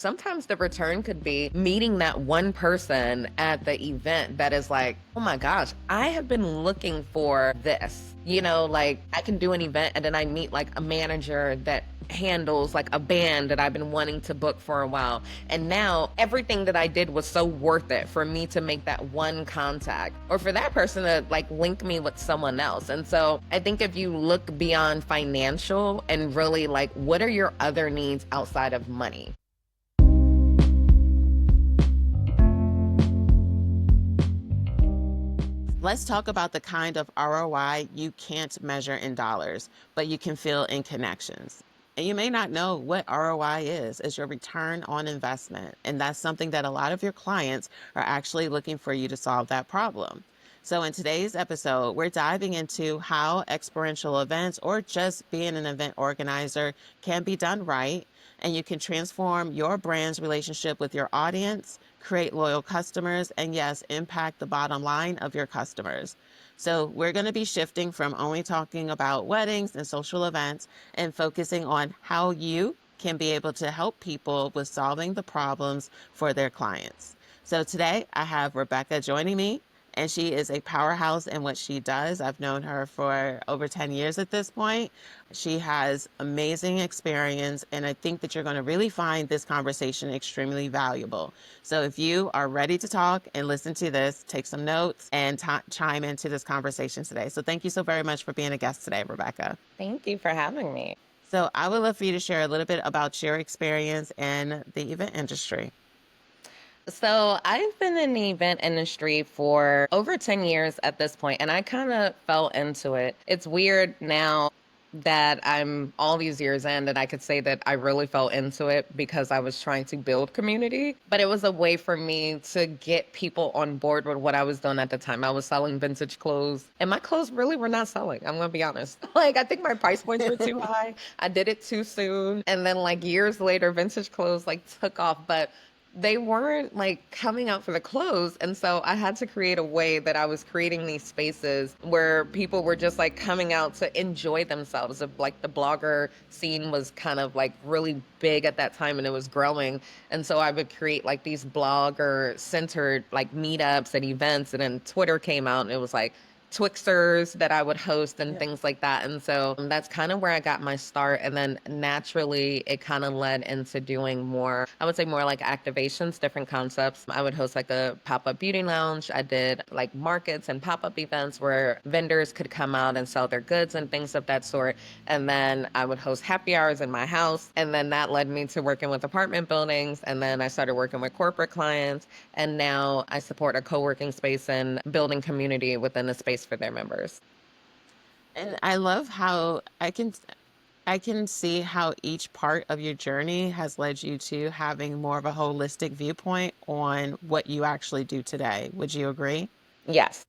Sometimes the return could be meeting that one person at the event that is like, oh my gosh, I have been looking for this. Like I can do an event and then I meet like a manager that handles like a band that I've been wanting to book for a while. And now everything that I did was so worth it for me to make that one contact or for that person to like link me with someone else. And so I think if you look beyond financial and really like, what are your other needs outside of money? Let's talk about the kind of ROI you can't measure in dollars, but you can feel in connections. And you may not know what ROI is your return on investment. And that's something that a lot of your clients are actually looking for you to solve that problem. So in today's episode, we're diving into how experiential events or just being an event organizer can be done right. And you can transform your brand's relationship with your audience, create loyal customers, and yes, impact the bottom line of your customers. So we're going to be shifting from only talking about weddings and social events and focusing on how you can be able to help people with solving the problems for their clients. So today I have Rebecca joining me, and she is a powerhouse in what she does. I've known her for over 10 years at this point. She has amazing experience, and I think that you're going to really find this conversation extremely valuable. So if you are ready to talk and listen to this, take some notes and chime into this conversation today. So thank you so very much for being a guest today, Rebecca. Thank you for having me. So I would love for you to share a little bit about your experience in the event industry. So I've been in the event industry for over 10 years at this point, and I kind of fell into it. It's weird now that I'm all these years in that I could say that I really fell into it because I was trying to build community, but it was a way for me to get people on board with what I was doing at the time. I was selling vintage clothes, and my clothes really were not selling. I'm going to be honest. Like, I think my price points were too high. I did it too soon. And then, like, years later, vintage clothes like took off, but they weren't like coming out for the clothes. And so I had to create a way that I was creating these spaces where people were just like coming out to enjoy themselves. Like the blogger scene was kind of like really big at that time and it was growing. And so I would create like these blogger centered like meetups and events. And then Twitter came out and it was like, Twixters that I would host and things like that. And so that's kind of where I got my start. And then naturally, it kind of led into doing more, I would say more like activations, different concepts. I would host like a pop up beauty lounge. I did like markets and pop up events where vendors could come out and sell their goods and things of that sort. And then I would host happy hours in my house. And then that led me to working with apartment buildings. And then I started working with corporate clients. And now I support a co working space and building community within the space for their members. And I love how I can see how each part of your journey has led you to having more of a holistic viewpoint on what you actually do today. Would you agree? Yes.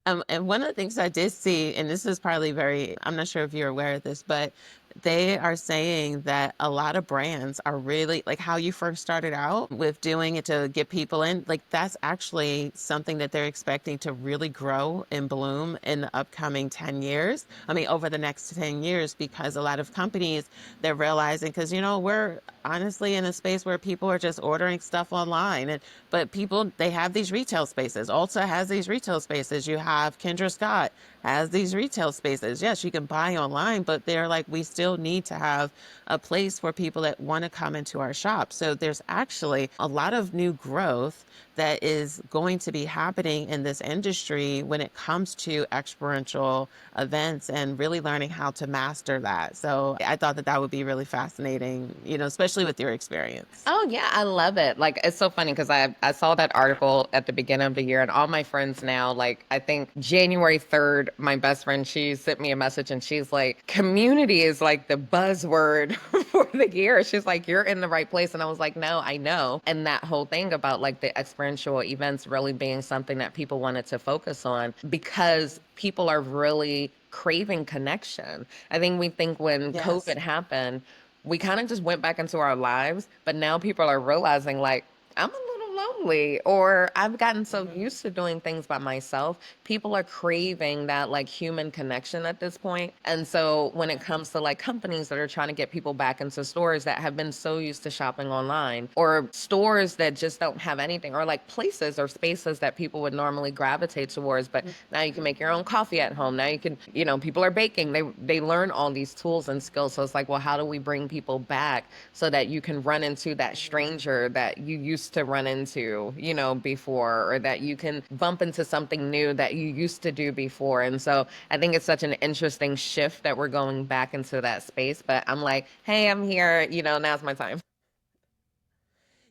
And one of the things I did see, and this is probably I'm not sure if you're aware of this, but they are saying that a lot of brands are really like how you first started out with doing it to get people in, like that's actually something that they're expecting to really grow and bloom in the upcoming 10 years. I mean, over the next 10 years, because a lot of companies, they're realizing, because, we're honestly in a space where people are just ordering stuff online. But people, they have these retail spaces. Ulta has these retail spaces. You have Kendra Scott has these retail spaces. Yes, you can buy online, but they're like, we still need to have a place for people that want to come into our shop. So there's actually a lot of new growth that is going to be happening in this industry when it comes to experiential events and really learning how to master that. So I thought that that would be really fascinating, especially with your experience. Oh yeah, I love it. Like it's so funny because I saw that article at the beginning of the year and all my friends now, like I think January 3rd, my best friend, she sent me a message and she's like, community is like the buzzword for the year. She's like, you're in the right place. And I was like, no, I know. And that whole thing about like the experiential events really being something that people wanted to focus on because people are really craving connection. I think we think when Yes. COVID happened, we kind of just went back into our lives, but now people are realizing like I'm a little lonely, or I've gotten so used to doing things by myself. People are craving that like human connection at this point. And so when it comes to like companies that are trying to get people back into stores that have been so used to shopping online, or stores that just don't have anything, or like places or spaces that people would normally gravitate towards, but now you can make your own coffee at home. Now you can, people are baking. They learn all these tools and skills. So it's like, well, how do we bring people back so that you can run into that stranger that you used to run into, before, or that you can bump into something new that you used to do before. And so I think it's such an interesting shift that we're going back into that space. But I'm like, hey, I'm here, now's my time.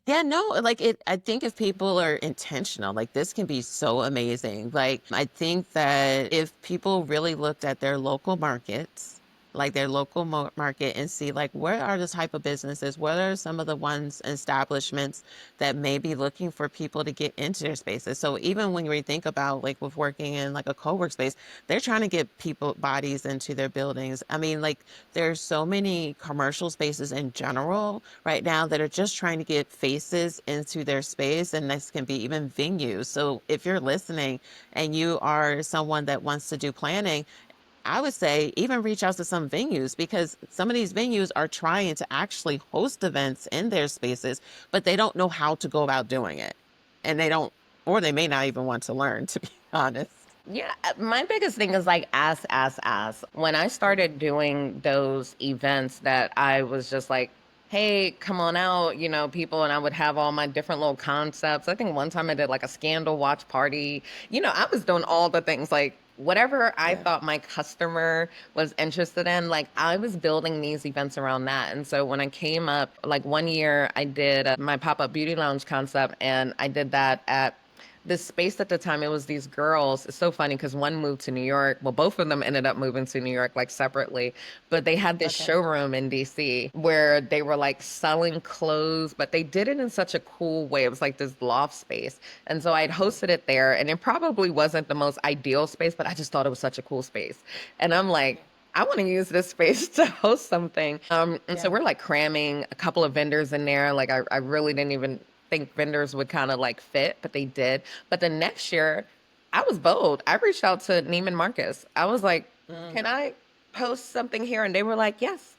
Yeah, no, like I think if people are intentional, like this can be so amazing. Like, I think that if people really looked at their local markets, like their local market, and see like what are the type of businesses, what are some of the ones establishments that may be looking for people to get into their spaces. So even when we think about like with working in like a co-work space, they're trying to get people bodies into their buildings. I mean, like there's so many commercial spaces in general right now that are just trying to get faces into their space, and this can be even venues. So if you're listening and you are someone that wants to do planning, I would say even reach out to some venues, because some of these venues are trying to actually host events in their spaces, but they don't know how to go about doing it. And they don't, or they may not even want to learn, to be honest. Yeah, my biggest thing is like ask, ask, ask. When I started doing those events that I was just like, hey, come on out, people, and I would have all my different little concepts. I think one time I did like a scandal watch party. I was doing all the things like whatever I Yeah. thought my customer was interested in, like I was building these events around that. And so when I came up, like one year I did my pop-up beauty lounge concept, and I did that at this space at the time. It was these girls. It's so funny because one moved to New York. Well, both of them ended up moving to New York like separately, but they had this Okay. showroom in DC where they were like selling clothes, but they did it in such a cool way. It was like this loft space. And so I'd hosted it there, and it probably wasn't the most ideal space, but I just thought it was such a cool space. And I'm like, I want to use this space to host something. And so Yeah. we're like cramming a couple of vendors in there. Like I really didn't even think vendors would kind of like fit, but they did. But the next year, I was bold. I reached out to Neiman Marcus. I was like, Mm. can I post something here? And they were like, yes.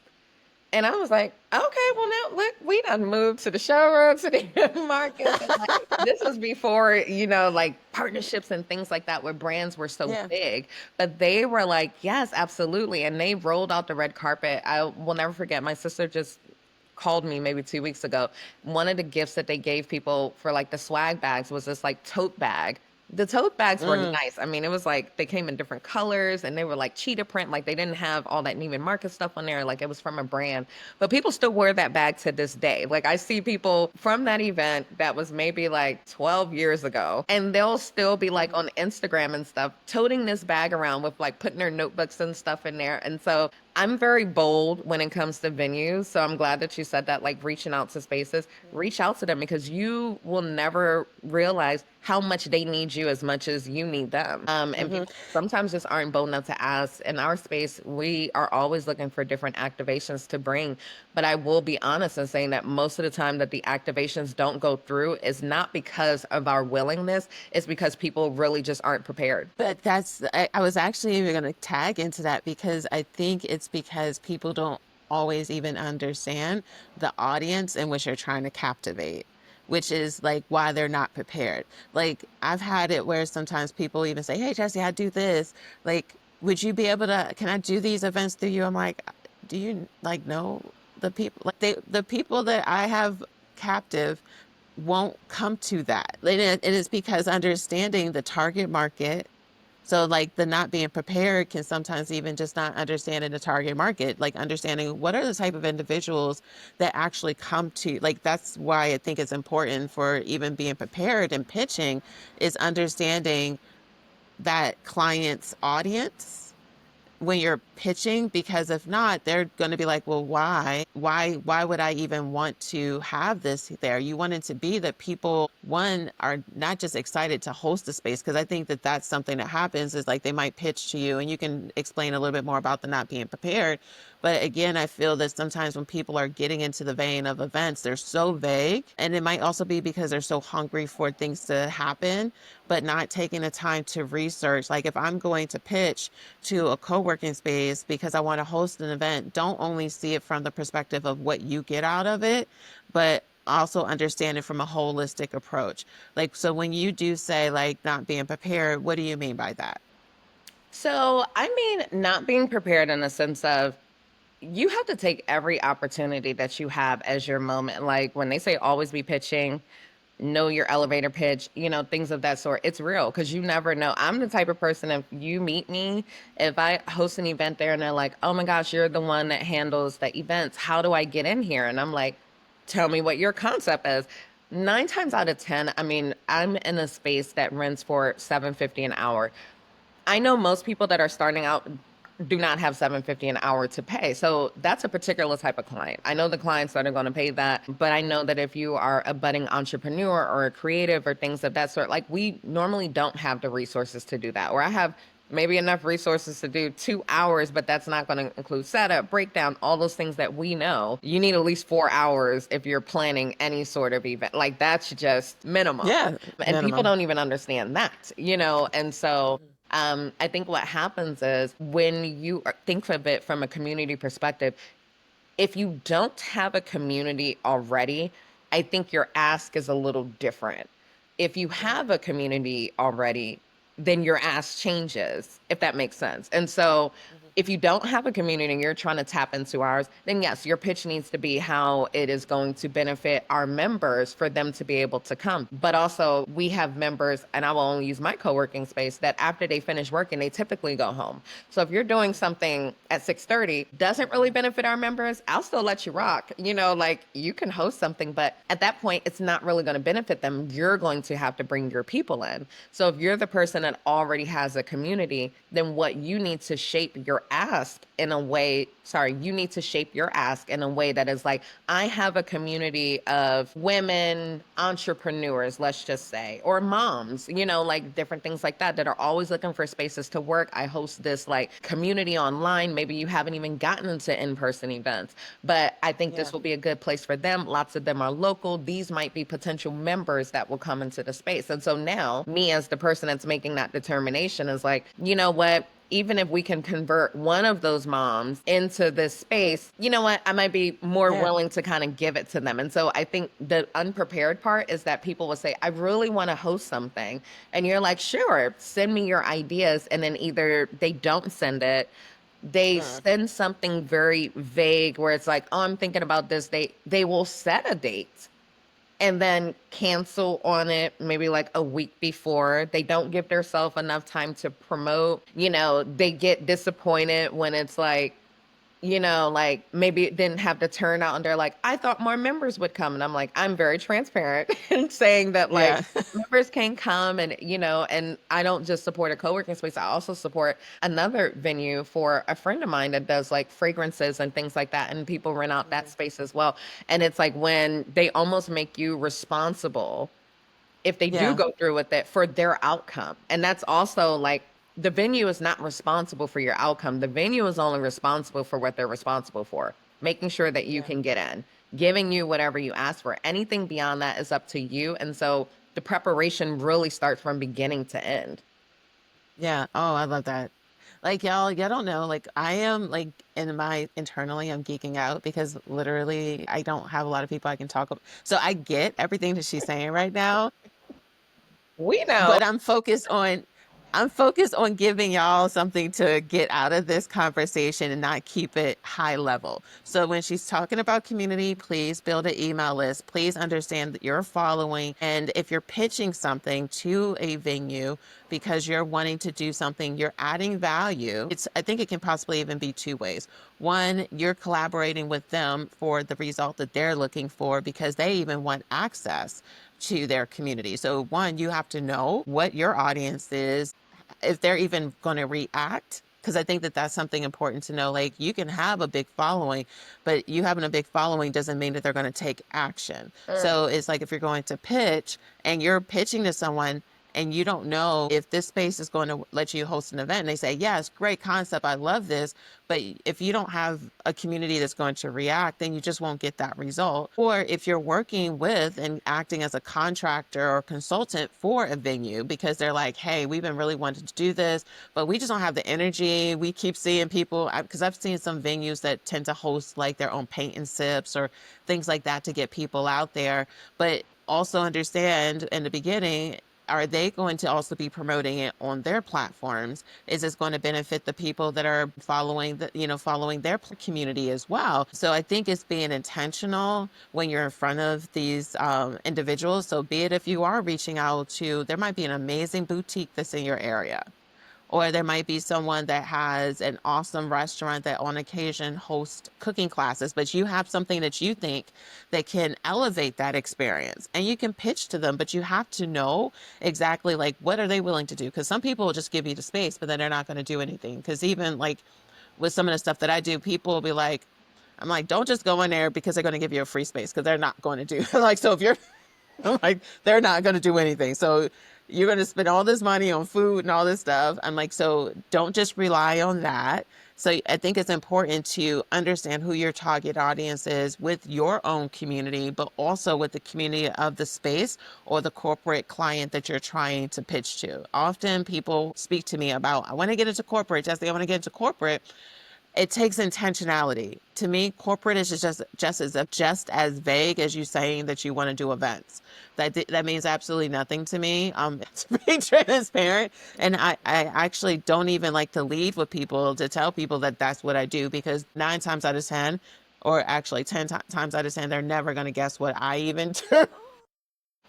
And I was like, okay, well now look, we done moved to the showroom, to the Marcus. And like this was before, like partnerships and things like that where brands were so Yeah. big. But they were like, yes, absolutely. And they rolled out the red carpet. I will never forget, my sister just called me maybe 2 weeks ago. One of the gifts that they gave people for like the swag bags was this like tote bag. The tote bags were Mm. nice. I mean, it was like they came in different colors, and they were like cheetah print. Like they didn't have all that Neiman Marcus stuff on there. Like it was from a brand, but people still wear that bag to this day. Like I see people from that event that was maybe like 12 years ago, and they'll still be like on Instagram and stuff, toting this bag around with like putting their notebooks and stuff in there. And so I'm very bold when it comes to venues. So I'm glad that you said that, like reaching out to spaces, reach out to them, because you will never realize how much they need you as much as you need them. And Hmm. people sometimes just aren't bold enough to ask. In our space, we are always looking for different activations to bring. But I will be honest in saying that most of the time that the activations don't go through is not because of our willingness, it's because people really just aren't prepared. But I was actually even going to tag into that, because I think it's because people don't always even understand the audience in which you're trying to captivate, which is like why they're not prepared. Like I've had it where sometimes people even say, "Hey, Jesse, I do this. Like, would you be able to, can I do these events through you?" I'm like, do you like know the people? Like the people that I have captive won't come to that. It is because understanding the target market. So like the not being prepared can sometimes even just not understanding the target market, like understanding what are the type of individuals that actually come to, like that's why I think it's important for even being prepared and pitching, is understanding that client's audience when you're pitching, because if not, they're going to be like, well, why would I even want to have this there? You want it to be that people, one, are not just excited to host the space, because I think that that's something that happens, is like they might pitch to you, and you can explain a little bit more about the not being prepared, But again, I feel that sometimes when people are getting into the vein of events, they're so vague. And it might also be because they're so hungry for things to happen, but not taking the time to research. Like if I'm going to pitch to a co-working space because I want to host an event, don't only see it from the perspective of what you get out of it, but also understand it from a holistic approach. Like, so when you do say like not being prepared, what do you mean by that? So, I mean, not being prepared in the sense of you have to take every opportunity that you have as your moment. Like when they say always be pitching, know your elevator pitch, things of that sort. It's real because you never know. I'm the type of person, if you meet me, if I host an event there and they're like, oh my gosh, you're the one that handles the events. How do I get in here? And I'm like, tell me what your concept is. 9 times out of 10, I mean, I'm in a space that rents for 750 an hour. I know most people that are starting out do not have 750 an hour to pay. So that's a particular type of client. I know the clients that are going to pay that, but I know that if you are a budding entrepreneur or a creative or things of that sort, like we normally don't have the resources to do that. Or I have maybe enough resources to do 2 hours, but that's not going to include setup, breakdown, all those things that we know. You need at least 4 hours if you're planning any sort of event. Like that's just minimum. Yeah, And people minimum. don't even understand that. And so I think what happens is when you think of it from a community perspective, if you don't have a community already, I think your ask is a little different. If you have a community already, then your ask changes, if that makes sense. And so if you don't have a community and you're trying to tap into ours, then yes, your pitch needs to be how it is going to benefit our members for them to be able to come. But also, we have members, and I will only use my co working space, that after they finish working, they typically go home. So if you're doing something at 6:30, doesn't really benefit our members, I'll still let you rock. Like you can host something, but at that point, it's not really going to benefit them. You're going to have to bring your people in. So if you're the person that already has a community, then what you need to shape your ask in a way, sorry, you need to shape your ask in a way that is like, I have a community of women entrepreneurs, let's just say, or moms, like different things like that are always looking for spaces to work. I host this like community online. Maybe you haven't even gotten into in-person events, but I think Yeah. this will be a good place for them. Lots of them are local. These might be potential members that will come into the space. And so now, me as the person that's making that determination is like, you know what? Even if we can convert one of those moms into this space, you know what? I might be more Yeah. willing to kind of give it to them. And so I think the unprepared part is that people will say, I really want to host something. And you're like, sure, send me your ideas. And then either they don't send it, they Mm. send something very vague where it's like, oh, I'm thinking about this. They will set a date and then cancel on it maybe like a week before. They don't give themselves enough time to promote. They get disappointed when it's like maybe it didn't have the turnout and they're like, I thought more members would come. And I'm like, I'm very transparent in saying that like Yeah. members can come and I don't just support a co-working space. I also support another venue for a friend of mine that does like fragrances and things like that. And people rent out that Mhm. space as well. And it's like when they almost make you responsible if they do Yeah. go through with it for their outcome. And that's also like the venue is not responsible for your outcome. The venue is only responsible for what they're responsible for, making sure that you Yeah. can get in, giving you whatever you ask for. Anything beyond that is up to you. And so the preparation really starts from beginning to end. Yeah. Oh, I love that. Like y'all don't know. Like I am like in my internally, I'm geeking out because literally I don't have a lot of people I can talk about. So I get everything that she's saying right now, We know. but I'm focused on giving y'all something to get out of this conversation and not keep it high level. So when she's talking about community, please build an email list. Please understand that you're following. And if you're pitching something to a venue because you're wanting to do something, you're adding value. I think it can possibly even be two ways. One, you're collaborating with them for the result that they're looking for because they even want access to their community. So one, you have to know what your audience is, if they're even going to react. Because I think that that's something important to know. Like you can have a big following, but you having a big following doesn't mean that they're going to take action. Mm. So it's like if you're going to pitch and you're pitching to someone and you don't know if this space is going to let you host an event, and they say, yes, great concept, I love this, but if you don't have a community that's going to react, then you just won't get that result. Or if you're working with and acting as a contractor or consultant for a venue because they're like, hey, we've been really wanting to do this, but we just don't have the energy. We keep seeing people, because I've seen some venues that tend to host like their own paint and sips or things like that to get people out there. But also understand in the beginning, are they going to also be promoting it on their platforms? Is this going to benefit the people that are following following their community as well? So I think it's being intentional when you're in front of these individuals. So be it if you are reaching out to, there might be an amazing boutique that's in your area. Or there might be someone that has an awesome restaurant that on occasion hosts cooking classes, but you have something that you think that can elevate that experience and you can pitch to them, but you have to know exactly like what are they willing to do? Because some people will just give you the space, but then they're not going to do anything. Because even like with some of the stuff that I do, people will be like, I'm like, don't just go in there because they're going to give you a free space because they're not going to do like, so if you're I'm like, they're not going to do anything. So you're going to spend all this money on food and all this stuff. I'm like, so don't just rely on that. So I think it's important to understand who your target audience is with your own community, but also with the community of the space or the corporate client that you're trying to pitch to. Often people speak to me about, I want to get into corporate, Jesse, I want to get into corporate. It takes intentionality. To me, corporate is just as vague as you saying that you want to do events. That means absolutely nothing to me. To be transparent, and I actually don't even like to lead with people to tell people that that's what I do, because 9 times out of 10, or actually 10 times out of 10, they're never going to guess what I even do.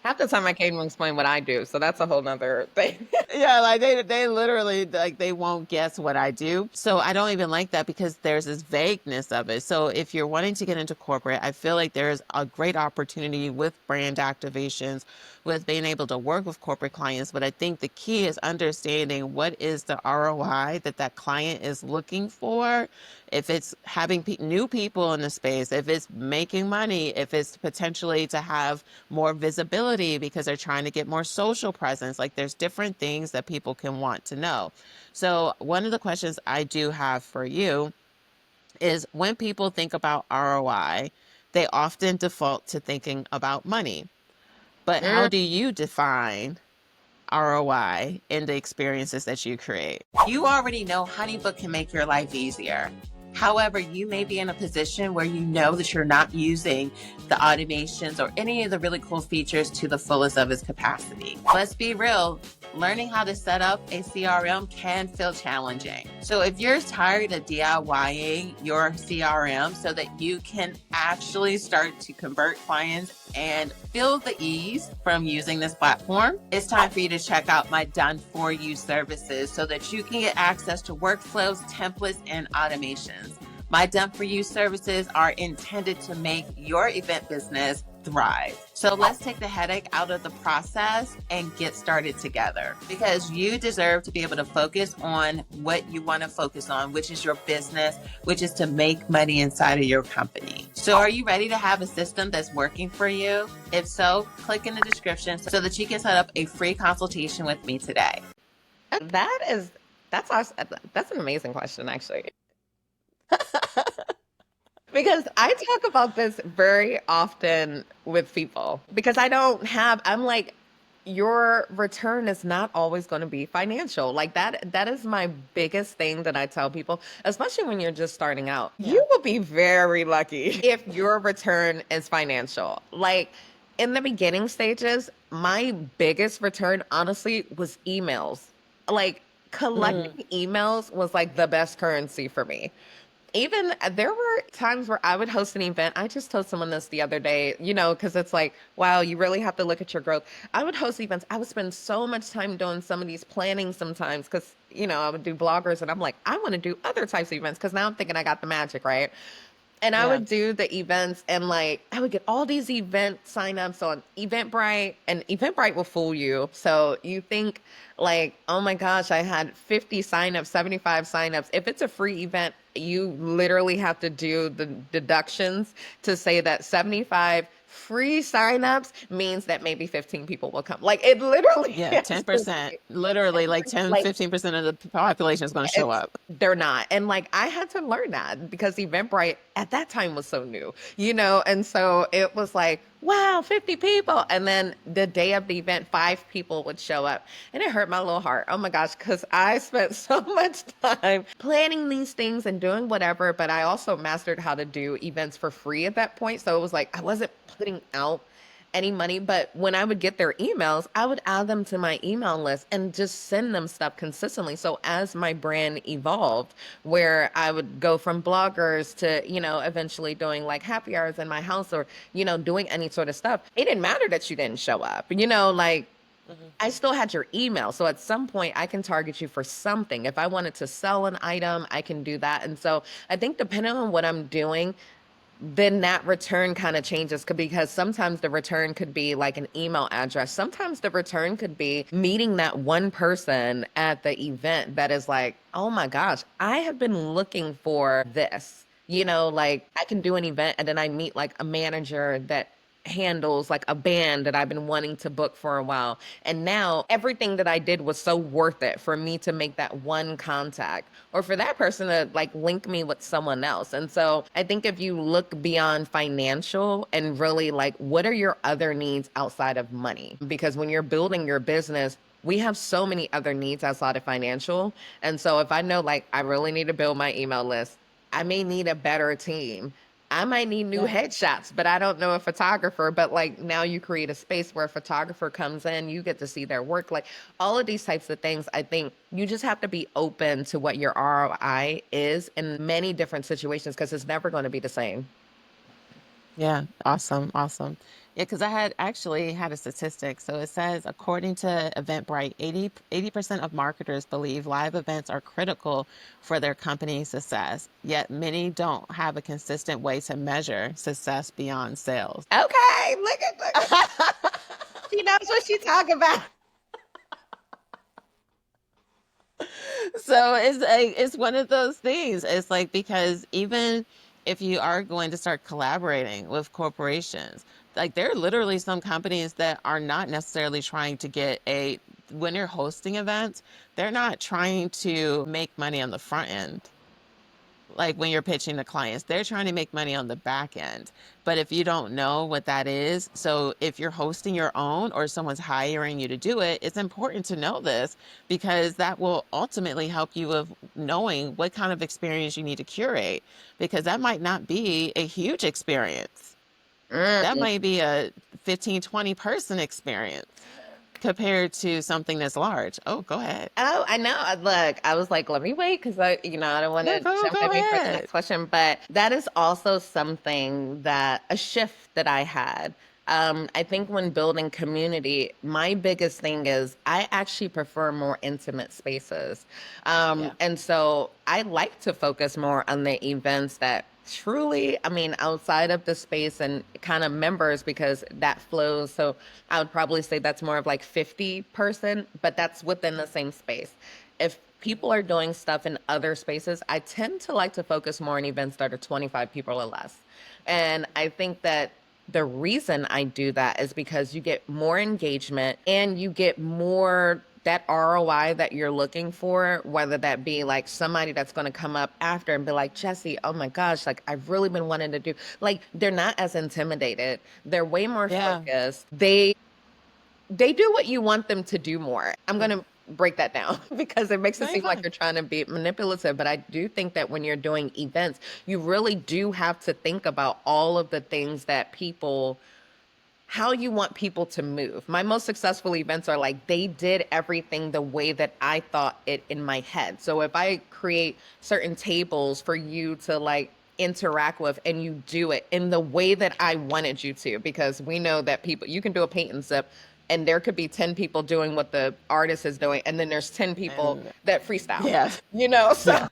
Half the time I can't even explain what I do, so that's a whole nother thing. Yeah, like they literally like they won't guess what I do. So I don't even like that because there's this vagueness of it. So if you're wanting to get into corporate, I feel like there's a great opportunity with brand activations, with being able to work with corporate clients. But I think the key is understanding what is the ROI that that client is looking for. If it's having new people in the space, if it's making money, if it's potentially to have more visibility because they're trying to get more social presence. Like there's different things that people can want to know. So one of the questions I do have for you is, when people think about ROI, they often default to thinking about money. But how Mm. do you define ROI in the experiences that you create? You already know HoneyBook can make your life easier. However, you may be in a position where you know that you're not using the automations or any of the really cool features to the fullest of its capacity. Let's be real, learning how to set up a CRM can feel challenging. So if you're tired of DIYing your CRM so that you can actually start to convert clients and feel the ease from using this platform, it's time for you to check out my Done For You services so that you can get access to workflows, templates, and automations. My Done For You services are intended to make your event business thrive. So let's take the headache out of the process and get started together, because you deserve to be able to focus on what you want to focus on, which is your business, which is to make money inside of your company. So are you ready to have a system that's working for you? If so, click in the description so that you can set up a free consultation with me today. That is, that's awesome. That's an amazing question, actually. Because I talk about this very often with people because I'm like, your return is not always going to be financial. Like that is my biggest thing that I tell people, especially when you're just starting out. Yeah. You will be very lucky if your return is financial. Like in the beginning stages, my biggest return honestly was emails. Like collecting emails was like the best currency for me. Even there were times where I would host an event. I just told someone this the other day, because it's like, wow, you really have to look at your growth. I would host events. I would spend so much time doing some of these planning sometimes because, I would do bloggers and I'm like, I want to do other types of events because now I'm thinking I got the magic, right? And I Yeah. would do the events and like I would get all these event signups on Eventbrite, and Eventbrite will fool you. So you think like, oh my gosh, I had 50 signups, 75 signups. If it's a free event, you literally have to do the deductions to say that 75 free signups means that maybe 15 people will come. Like it literally Yeah, has to 10%, be. literally like 10, Like 15% of the population is going to show it's up. they're not. And like I had to learn that because Eventbrite at that time was so new, and so it was like, wow, 50 people. And then the day of the event, 5 people would show up. And it hurt my little heart. Oh my gosh, because I spent so much time planning these things and doing whatever, but I also mastered how to do events for free at that point. So it was like I wasn't putting out any money, but when I would get their emails, I would add them to my email list and just send them stuff consistently. So as my brand evolved, where I would go from bloggers to, eventually doing like happy hours in my house or, doing any sort of stuff, it didn't matter that you didn't show up, like Mhm. I still had your email. So at some point, I can target you for something. If I wanted to sell an item, I can do that. And so I think depending on what I'm doing, then that return kind of changes because sometimes the return could be like an email address. Sometimes the return could be meeting that one person at the event that is like, oh my gosh, I have been looking for this. Like I can do an event and then I meet like a manager that handles like a band that I've been wanting to book for a while. And now everything that I did was so worth it for me to make that one contact or for that person to like link me with someone else. And so I think if you look beyond financial and really like, what are your other needs outside of money? Because when you're building your business, we have so many other needs outside of financial. And so if I know like I really need to build my email list, I may need a better team. I might need new Yeah. headshots, but I don't know a photographer. But like now you create a space where a photographer comes in, you get to see their work. Like all of these types of things, I think you just have to be open to what your ROI is in many different situations because it's never going to be the same. Yeah, awesome, awesome. Yeah, because I had actually had a statistic. So it says, according to Eventbrite, 80% of marketers believe live events are critical for their company's success, yet many don't have a consistent way to measure success beyond sales. Okay, look at she knows what she's talking about. So it's one of those things. It's like because even if you are going to start collaborating with corporations, like there are literally some companies that are not necessarily trying to get a when you're hosting events, they're not trying to make money on the front end like when you're pitching to clients, they're trying to make money on the back end. But if you don't know what that is, so if you're hosting your own or someone's hiring you to do it, it's important to know this because that will ultimately help you with knowing what kind of experience you need to curate because that might not be a huge experience. That Mm. might be a 15, 20 person experience compared to something that's large. Oh, go ahead. Oh, I know. Look, I was like, let me wait because I don't want No, to go jump go at me for the ahead. next question. But that is also something that a shift that I had. I think when building community, my biggest thing is I actually prefer more intimate spaces. Yeah. And so I like to focus more on the events that truly, I mean, outside of the space and kind of members because that flows. So I would probably say that's more of like 50 person, but that's within the same space. If people are doing stuff in other spaces, I tend to like to focus more on events that are 25 people or less. And I think that the reason I do that is because you get more engagement and you get more that ROI that you're looking for, whether that be like somebody that's going to come up after and be like, Jesse, oh my gosh, like I've really been wanting to do, like they're not as intimidated. They're way more Yeah. focused. They do what you want them to do more. I'm going to break that down because it makes No, it you're seem like fine. you're trying to be manipulative. But I do think that when you're doing events, you really do have to think about all of the things that how you want people to move. My most successful events are like they did everything the way that I thought it in my head. So if I create certain tables for you to like interact with and you do it in the way that I wanted you to, because we know that people, you can do a paint and zip and there could be 10 people doing what the artist is doing. And then there's 10 people And that freestyle, yeah, so yeah.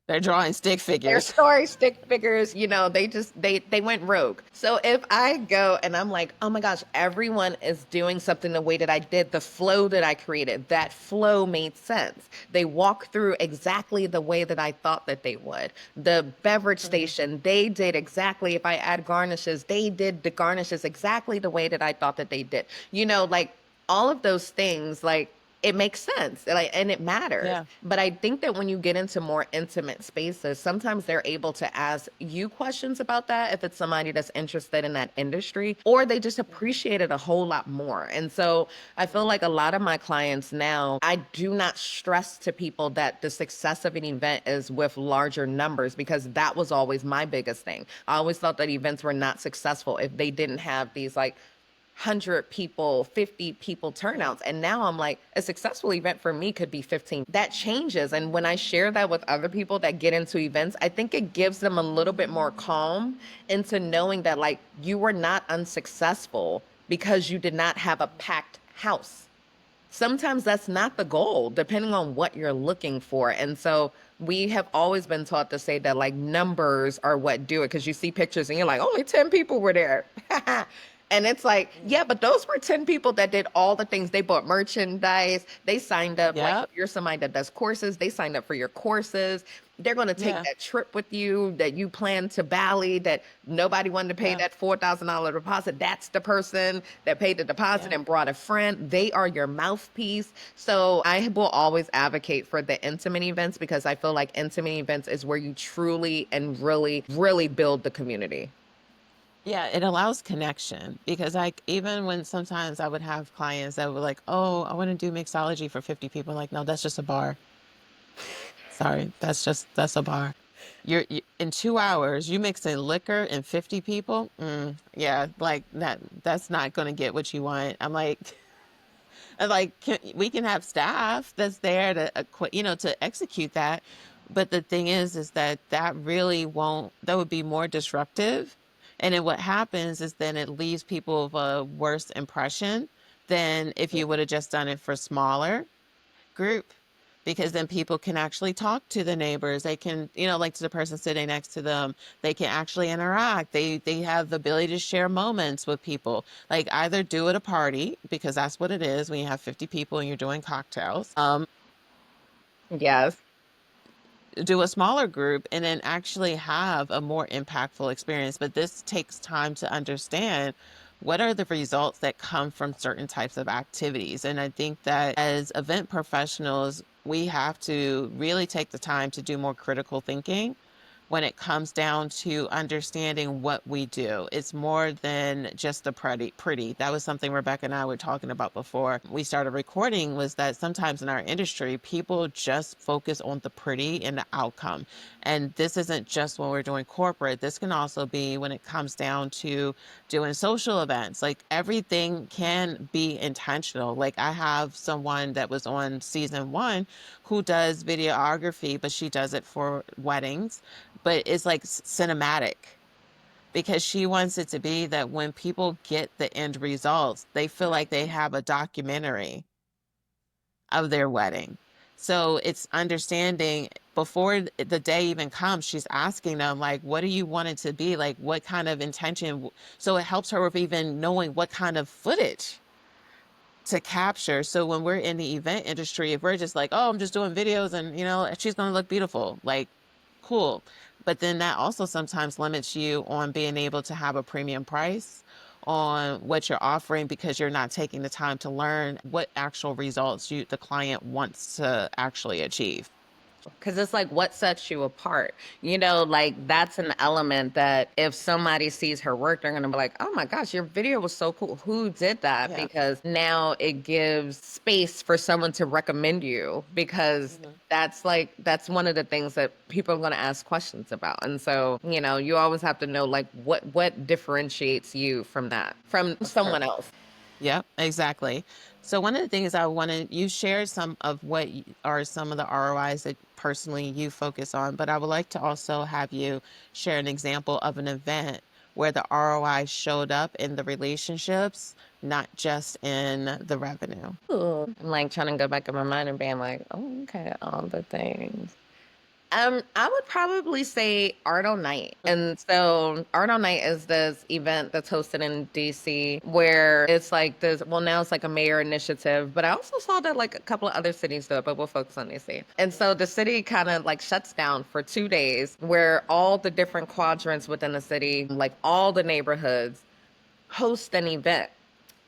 They're drawing stick Their figures. story stick figures, they went rogue. So if I go and I'm like, oh my gosh, everyone is doing something the way that I did, the flow that I created, that flow made sense. They walk through exactly the way that I thought that they would. The beverage Mhm. station, they did exactly, if I add garnishes, they did the garnishes exactly the way that I thought that they did. Like all of those things, like it makes sense, and it matters. Yeah. But I think that when you get into more intimate spaces, sometimes they're able to ask you questions about that if it's somebody that's interested in that industry, or they just Mhm. appreciate it a whole lot more. And so I feel Mhm. like a lot of my clients now, I do not stress to people that the success of an event is with larger numbers, because that was always my biggest thing. I always thought that events were not successful if they didn't have these like 100 people, 50 people Yeah. turnouts. And now I'm like, a successful event for me could be 15. That changes. And when I share that with other people that get into events, I think it gives them a little bit more calm into knowing that, like, you were not unsuccessful because you did not have a packed house. Sometimes that's not the goal, depending on what you're looking for. And so we have always been taught to say that like numbers are what do it, because you see pictures and you're like, only 10 people were there. And it's like, Mhm. yeah, but those were 10 people that did all the things. They bought merchandise. They signed up. Like, if Yep. you're somebody that does courses, they signed up for your courses. They're going to take Yeah. that trip with you that you planned to Bali that nobody wanted to pay Yeah. that $4,000 deposit. That's the person that paid the deposit Yeah. and brought a friend. They are your mouthpiece. So I will always advocate for the intimate events, because I feel like intimate events is where you truly and really, really build the community. Yeah, it allows connection because like even when sometimes I would have clients that were like, "Oh, I want to do mixology for 50 people." Like, "No, that's just a bar. Sorry, that's a bar. You in 2 hours, you mix in liquor and 50 people. Yeah, like that's not going to get what you want." I'm like, and like we can have staff that's there to to execute that, but the thing is that that really won't. That would be more disruptive, and then what happens is then it leaves people with a worse impression than if you would have just done it for smaller group, because then people can actually talk to the neighbors. They can, like to the person sitting next to them, they can actually interact. They have the ability to share moments with people. Like either do at a party, because that's what it is when you have 50 people and you're doing cocktails. Yes. Do a smaller group and then actually have a more impactful experience. But this takes time to understand what are the results that come from certain types of activities. And I think that as event professionals, we have to really take the time to do more critical thinking when it comes down to understanding what we do. It's more than just the pretty. That was something Rebecca and I were talking about before we started recording, was that sometimes in our industry, people just focus on the pretty and the outcome. And this isn't just when we're doing corporate. This can also be when it comes down to doing social events. Like everything can be intentional. Like I have someone that was on season 1 who does videography, but she does it for weddings, but it's like cinematic, because she wants it to be that when people get the end results, they feel like they have a documentary of their wedding. So it's understanding before the day even comes, she's asking them, like, what do you want it to be? Like, what kind of intention? So it helps her with even knowing what kind of footage to capture. So when we're in the event industry, if we're just like, oh, I'm just doing videos and, she's going to look beautiful, like, cool. But then that also sometimes limits you on being able to have a premium price on what you're offering, because you're not taking the time to learn what actual results the client wants to actually achieve. Because it's like, what sets you apart? Like that's an element that if somebody sees her work, they're going to be like, oh my gosh, your video was so cool. Who did that? Yeah. Because now it gives space for someone to recommend you, because Mhm. that's one of the things that people are going to ask questions about. And so, you always have to know like what differentiates you from that, from someone else. Yep, exactly. So one of the things I wanted, you shared some of what are some of the ROIs that personally you focus on, but I would like to also have you share an example of an event where the ROI showed up in the relationships, not just in the revenue. Ooh. I'm like trying to go back in my mind and being like, oh, okay, all the things. I would probably say Art on Night. And so Art on Night is this event that's hosted in DC where it's like this, well, now it's like a mayor initiative, but I also saw that like a couple of other cities do it, but we'll focus on DC. And so the city kind of like shuts down for 2 days where all the different quadrants within the city, like all the neighborhoods, host an event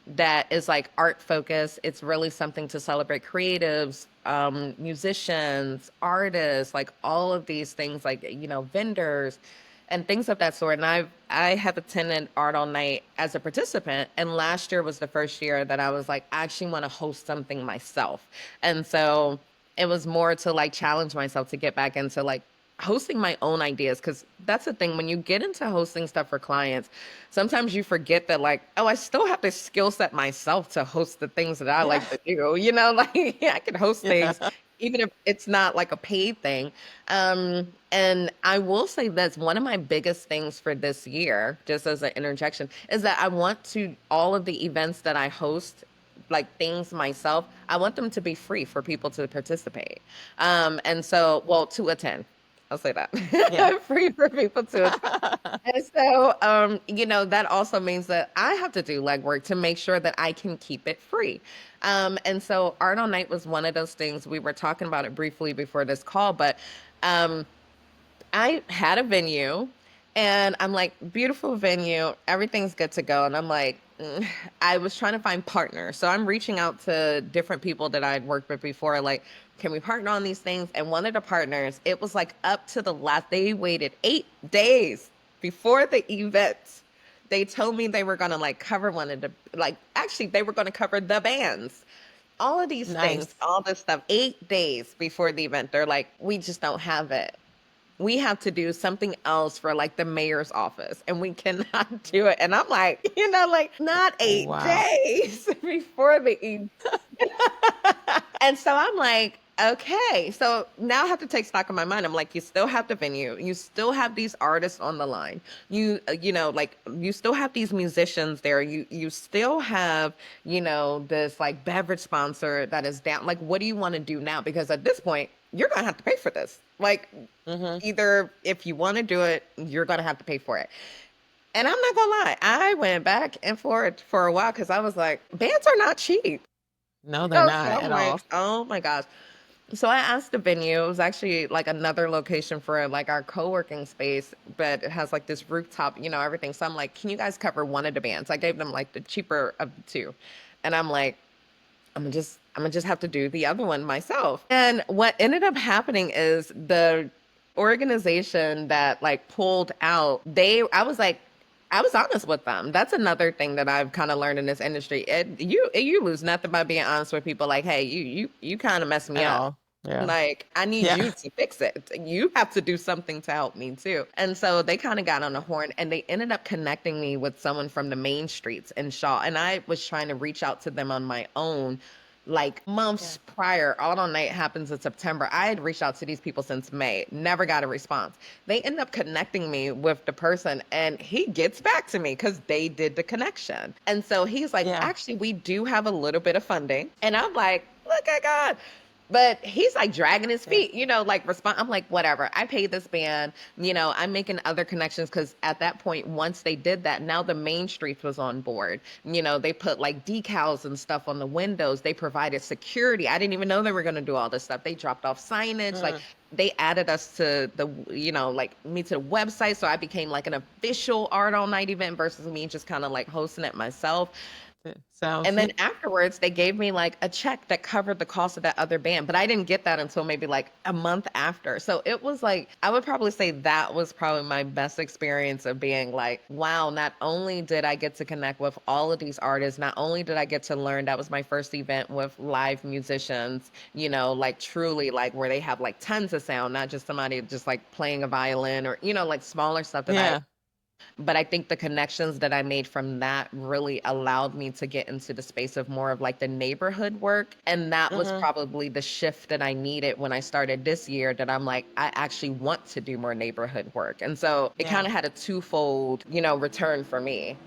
that is like art focused. It's really something to celebrate creatives, musicians, artists, like all of these things, like, vendors and things of that sort. And I have attended Art All Night as a participant. And last year was the first year that I was like, I actually want to host something myself. And so it was more to like challenge myself to get back into like hosting my own ideas, because that's the thing when you get into hosting stuff for clients, sometimes you forget that like, oh, I still have the skill set myself to host the things that I Yeah. like to do, like I can host Yeah. things even if it's not like a paid thing. And I will say that's one of my biggest things for this year, just as an interjection, is that I want to all of the events that I host, like things myself, I want them to be free for people to participate. And so, well, to attend. I'll say that. Yeah. Free for people to attend. And so, that also means that I have to do legwork to make sure that I can keep it free. And so Art on Night was one of those things. We were talking about it briefly before this call, but um, I had a venue and I'm like, beautiful venue, everything's good to go. And I'm like, I was trying to find partners. So I'm reaching out to different people that I'd worked with before, like, can we partner on these things? And one of the partners, it was like up to the last, they waited 8 days before the event. They told me they were going to like cover one of the, like, actually, they were going to cover the bands, all of these things, Nice. all this stuff, 8 days before the event. They're like, we just don't have it. We have to do something else for like the mayor's office and we cannot do it. And I'm like, like not eight Wow. days before the event. And so I'm like, okay. So now I have to take stock of my mind. I'm like, you still have the venue. You still have these artists on the line. Like you still have these musicians there. You still have, this like beverage sponsor that is down. Like, what do you want to do now? Because at this point, you're gonna have to pay for this. Like, Hmm. either if you want to do it, you're gonna have to pay for it. And I'm not gonna lie, I went back and forth for a while because I was like, bands are not cheap. No, they're So not I'm at like, all. oh my gosh. So I asked the venue. It was actually like another location for like our co-working space, but it has like this rooftop, everything. So I'm like, can you guys cover one of the bands? I gave them like the cheaper of the two. And I'm like, I'm gonna just have to do the other one myself. And what ended up happening is the organization that like pulled out, I was like, I was honest with them. That's another thing that I've kind of learned in this industry. You lose nothing by being honest with people. Like, hey, you kind of messed me At up. all. Yeah. Like, I need Yeah. you to fix it. You have to do something to help me too. And so they kind of got on the horn and they ended up connecting me with someone from the main streets in Shaw. And I was trying to reach out to them on my own like Yeah. months prior. All on Night happens in September. I had reached out to these people since May, never got a response. They end up connecting me with the person and he gets back to me because they did the connection. And so he's like, Yeah. actually, we do have a little bit of funding. And I'm like, look at God. But he's like dragging his Yeah. feet, like respond. I'm like, whatever. I paid this band, I'm making other connections because at that point, once they did that, now the main streets was on board. They put like decals and stuff on the windows. They provided security. I didn't even know they were going to do all this stuff. They dropped off signage. Like Mm. they added us to the, like me to the website. So I became like an official Art All Night event versus me just kind of like hosting it myself. Sounds And then afterwards, they gave me like a check that covered the cost of that other band, but I didn't get that until maybe like a month after. So it was like, I would probably say that was probably my best experience of being like, wow, not only did I get to connect with all of these artists, not only did I get to learn, that was my first event with live musicians, like truly like where they have like tons of sound, not just somebody just like playing a violin or, like smaller stuff that I yeah. but I think the connections that I made from that really allowed me to get into the space of more of like the neighborhood work. And that was Hmm. probably the shift that I needed when I started this year, that I'm like, I actually want to do more neighborhood work. And so it kind Yeah. of had a twofold, return for me.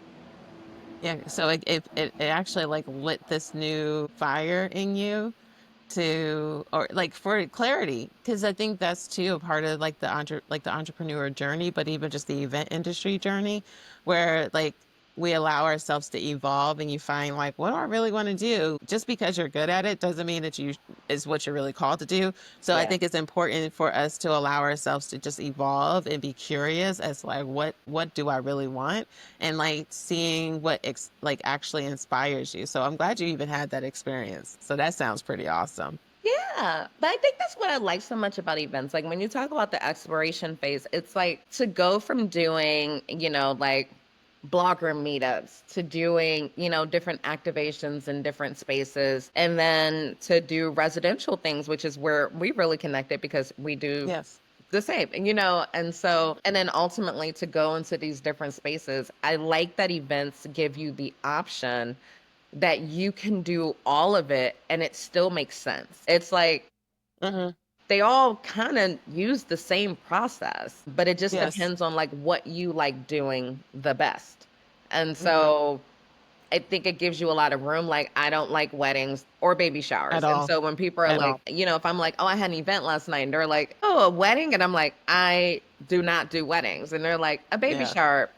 Yeah. So it actually like lit this new fire in you to, or like for clarity, because I think that's too a part of like the entrepreneur journey, but even just the event industry journey, where like we allow ourselves to evolve and you find like, what do I really want to do? Just because you're good at it doesn't mean that you is what you're really called to do. So I Yeah. think it's important for us to allow ourselves to just evolve and be curious as like what do I really want, and like seeing what like actually inspires you. So I'm glad you even had that experience. So that sounds pretty awesome. Yeah, but I think that's what I like so much about events. Like when you talk about the exploration phase, it's like to go from doing, like blogger meetups to doing, different activations in different spaces, and then to do residential things, which is where we really connected because we do Yes. the same, and so, and then ultimately to go into these different spaces. I like that events give you the option that you can do all of it and it still makes sense. It's like Hmm. they all kind of use the same process, but it just Yes. depends on like what you like doing the best. And Hmm. so I think it gives you a lot of room. Like, I don't like weddings or baby At showers. And all. so when people are At like, all. if I'm like, oh, I had an event last night, and they're like, oh, a wedding. And I'm like, I do not do weddings. And they're like, a baby Yeah. shower.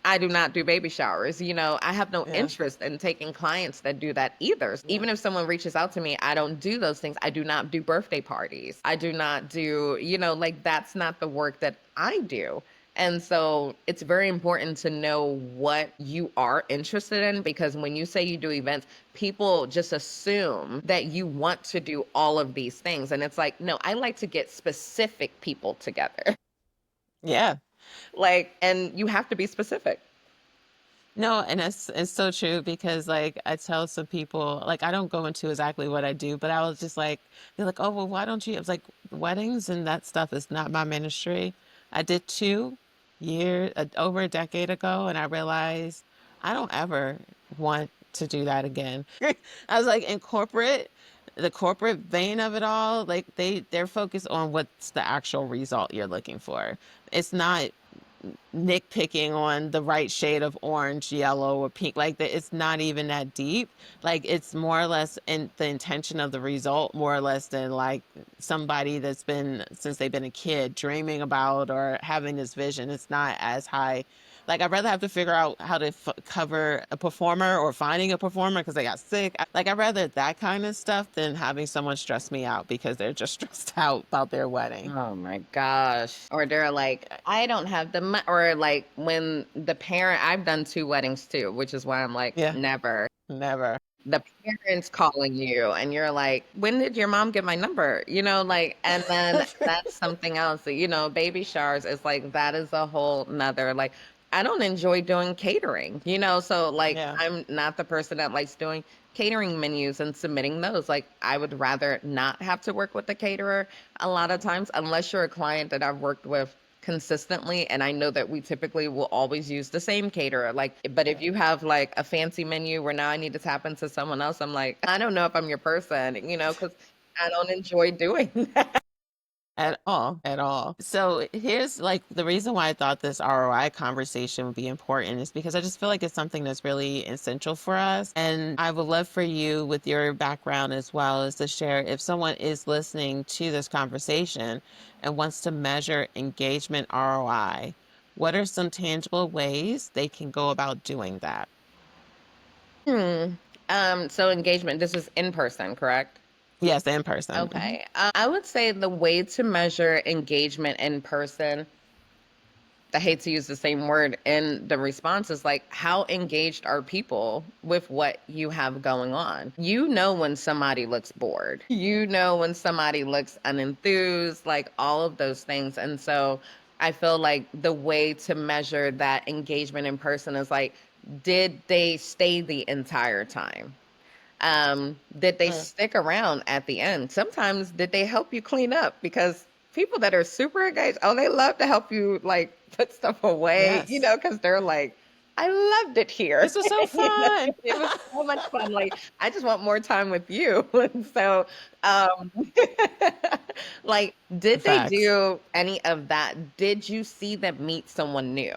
I do not do baby showers. I have no Yeah. interest in taking clients that do that either. Yeah. Even if someone reaches out to me, I don't do those things. I do not do birthday parties. I do not do, like that's not the work that I do. And so it's very important to know what you are interested in, because when you say you do events, people just assume that you want to do all of these things. And it's like, no, I like to get specific people together. Yeah. Like, and you have to be specific. No, and it's so true because like I tell some people, like I don't go into exactly what I do, but I was just like, they're like, oh well, why don't you? I was like, weddings and that stuff is not my ministry. I did 2 years over a decade ago, and I realized I don't ever want to do that again. I was like in corporate, the corporate vein of it all, like they're focused on what's the actual result you're looking for. It's not nitpicking on the right shade of orange, yellow, or pink. Like that, it's not even that deep. Like it's more or less in the intention of the result, more or less than like somebody that's been since they've been a kid dreaming about or having this vision. It's not as high. Like I'd rather have to figure out how to cover a performer or finding a performer because they got sick. Like I'd rather that kind of stuff than having someone stress me out because they're just stressed out about their wedding. Oh my gosh. Or they're like, I don't have the money. Or like when the parent, I've done two weddings too, which is why I'm like, Yeah, never. never. The parents calling you and you're like, when did your mom get my number? Like, and then that's something else. Baby showers is like, that is a whole nother, like, I don't enjoy doing catering, so like, Yeah. I'm not the person that likes doing catering menus and submitting those. Like, I would rather not have to work with the caterer a lot of times, unless you're a client that I've worked with consistently and I know that we typically will always use the same caterer. Like, but if you have like a fancy menu where now I need to tap into someone else, I'm like, I don't know if I'm your person, because I don't enjoy doing that. At all, at all. So here's like the reason why I thought this ROI conversation would be important is because I just feel like it's something that's really essential for us. And I would love for you, with your background as well, as to share if someone is listening to this conversation and wants to measure engagement ROI, what are some tangible ways they can go about doing that? Hmm. So engagement, this is in person, correct? Yes, in person. Hmm. Okay. I would say the way to measure engagement in person, I hate to use the same word in the response, is like, how engaged are people with what you have going on? When somebody looks bored. When somebody looks unenthused, like all of those things. And so I feel like the way to measure that engagement in person is like, did they stay the entire time? Did they Mm. stick around at the end? Sometimes did they help you clean up? Because people that are super engaged, oh, they love to help you like put stuff away, Yes. because they're like, I loved it here. This was so fun. It was so much fun. Like, I just want more time with you. And so, um, like, did they Facts. do any of that? Did you see them meet someone new?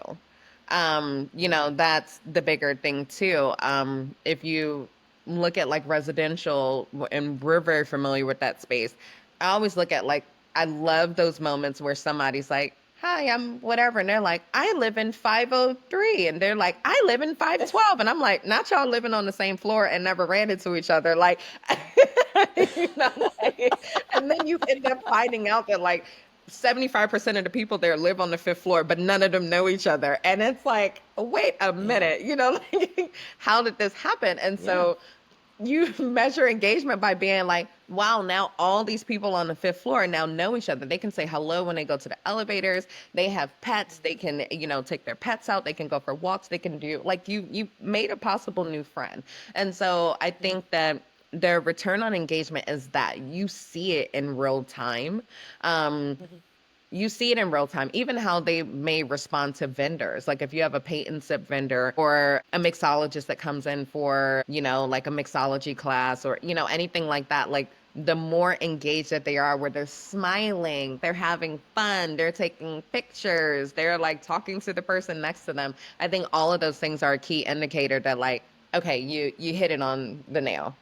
Mhm. That's the bigger thing too. If you look at like residential, and we're very familiar with that space. I always look at like, I love those moments where somebody's like, hi, I'm whatever. And they're like, I live in 503. And they're like, I live in 512. And I'm like, not y'all living on the same floor and never ran into each other. Like, you know, like, and then you end up finding out that like 75% of the people there live on the fifth floor, but none of them know each other. And it's like, wait a Yeah. minute, you know, like, how did this happen? And Yeah. so you measure engagement by being like, wow, now all these people on the fifth floor now know each other. They can say hello when they go to the elevators. They have pets. They can, you know, take their pets out. They can go for walks. They can do like you made a possible new friend. And so I Yeah. think that the return on engagement is that you see it in real time. Um, Mhm. you see it in real time, even how they may respond to vendors. Like if you have a paint and sip vendor or a mixologist that comes in for, you know, like a mixology class or, you know, anything like that, like the more engaged that they are, where they're smiling, they're having fun, they're taking pictures, they're like talking to the person next to them. I think all of those things are a key indicator that like, okay, you hit it on the nail.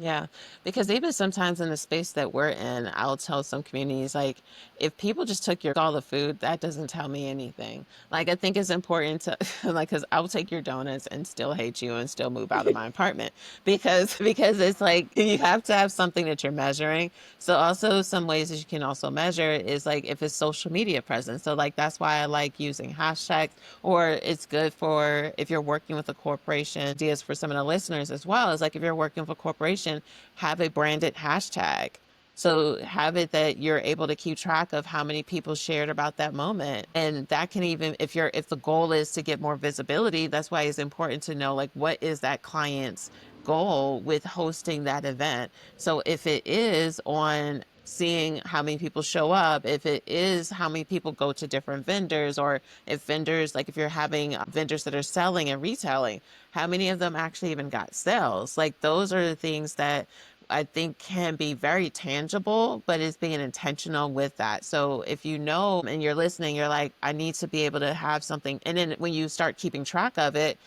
Yeah, because even sometimes in the space that we're in, I'll tell some communities like, if people just took your all the food, that doesn't tell me anything. Like, I think it's important to like, because I'll take your donuts and still hate you and still move out of my apartment because it's like you have to have something that you're measuring. So also some ways that you can also measure is like if it's social media presence. So like that's why I like using hashtags, or it's good for if you're working with a corporation. Ideas for some of the listeners as well is like if you're working with a corporation, have a branded hashtag. So have it that you're able to keep track of how many people shared about that moment. And that can even if the goal is to get more visibility, that's why it's important to know like what is that client's goal with hosting that event. So if it is on seeing how many people show up, if it is how many people go to different vendors, or if vendors, like if you're having vendors that are selling and retailing, how many of them actually even got sales? Like those are the things that I think can be very tangible, but it's being intentional with that. So if you know and you're listening, you're like, I need to be able to have something. And then when you start keeping track of it,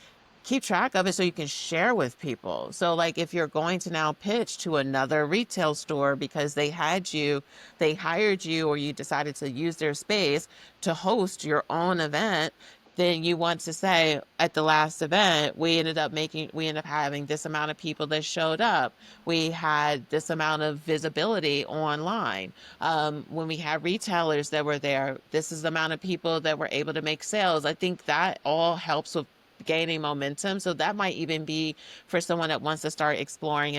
keep track of it so you can share with people. So like if you're going to now pitch to another retail store because they hired you, or you decided to use their space to host your own event, then you want to say at the last event, we ended up having this amount of people that showed up. We had this amount of visibility online. When we had retailers that were there, this is the amount of people that were able to make sales. I think that all helps with gaining momentum. So that might even be for someone that wants to start exploring